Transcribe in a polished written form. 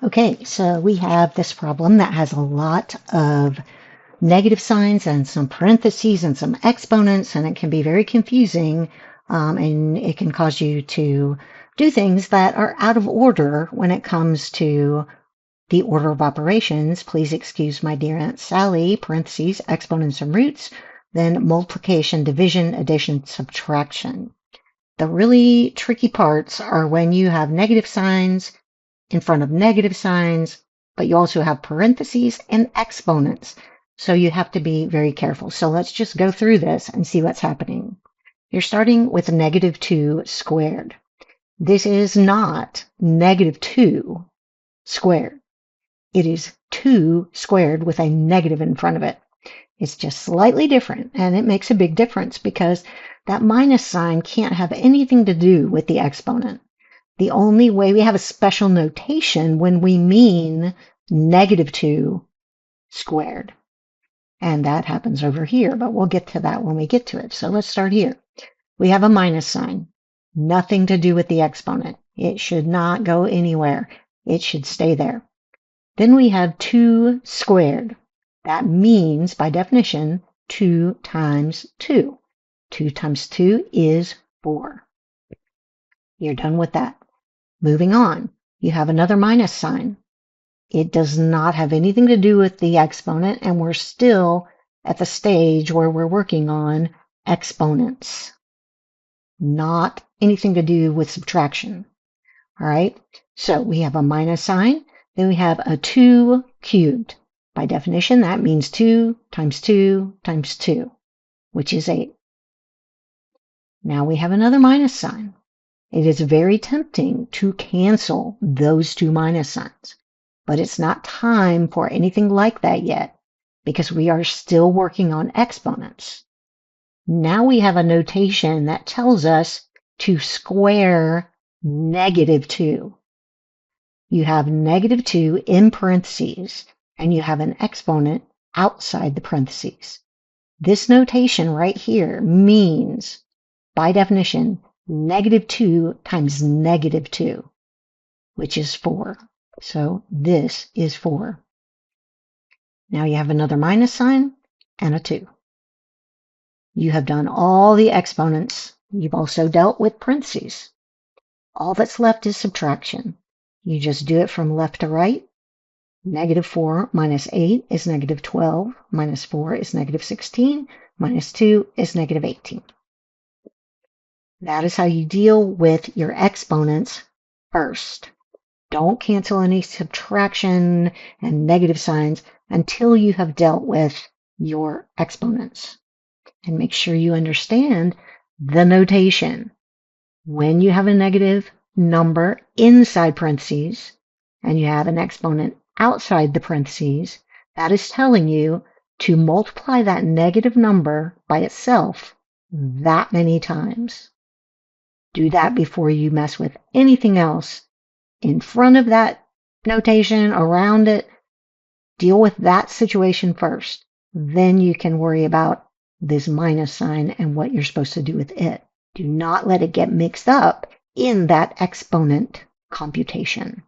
Okay, so we have this problem that has a lot of negative signs and some parentheses and some exponents, and it can be very confusing, and it can cause you to do things that are out of order when it comes to the order of operations. Please excuse my dear Aunt Sally, parentheses, exponents and roots, then multiplication, division, addition, subtraction. The really tricky parts are when you have negative signs in front of negative signs, but you also have parentheses and exponents. So you have to be very careful. So let's just go through this and see what's happening. You're starting with -2 squared. This is not -2 squared. It is 2 squared with a negative in front of it. It's just slightly different, and it makes a big difference because that minus sign can't have anything to do with the exponent. The only way we have a special notation when we mean -2 squared. And that happens over here, but we'll get to that when we get to it. So let's start here. We have a minus sign. Nothing to do with the exponent. It should not go anywhere. It should stay there. Then we have 2 squared. That means, by definition, 2 times 2. 2 times 2 is 4. You're done with that. Moving on, you have another minus sign. It does not have anything to do with the exponent, and we're still at the stage where we're working on exponents, not anything to do with subtraction. All right, so we have a minus sign, then we have a 2 cubed. By definition, that means 2 times 2 times 2, which is 8. Now we have another minus sign. It is very tempting to cancel those two minus signs, but it's not time for anything like that yet because we are still working on exponents. Now we have a notation that tells us to square -2. You have -2 in parentheses, and you have an exponent outside the parentheses. This notation right here means, by definition, -2 times -2, which is 4. So this is 4. Now you have another minus sign and a 2. You have done all the exponents. You've also dealt with parentheses. All that's left is subtraction. You just do it from left to right. -4 minus 8 is -12, minus 4 is -16, minus 2 is -18. That is how you deal with your exponents first. Don't cancel any subtraction and negative signs until you have dealt with your exponents. And make sure you understand the notation. When you have a negative number inside parentheses and you have an exponent outside the parentheses, that is telling you to multiply that negative number by itself that many times. Do that before you mess with anything else in front of that notation, around it. Deal with that situation first. Then you can worry about this minus sign and what you're supposed to do with it. Do not let it get mixed up in that exponent computation.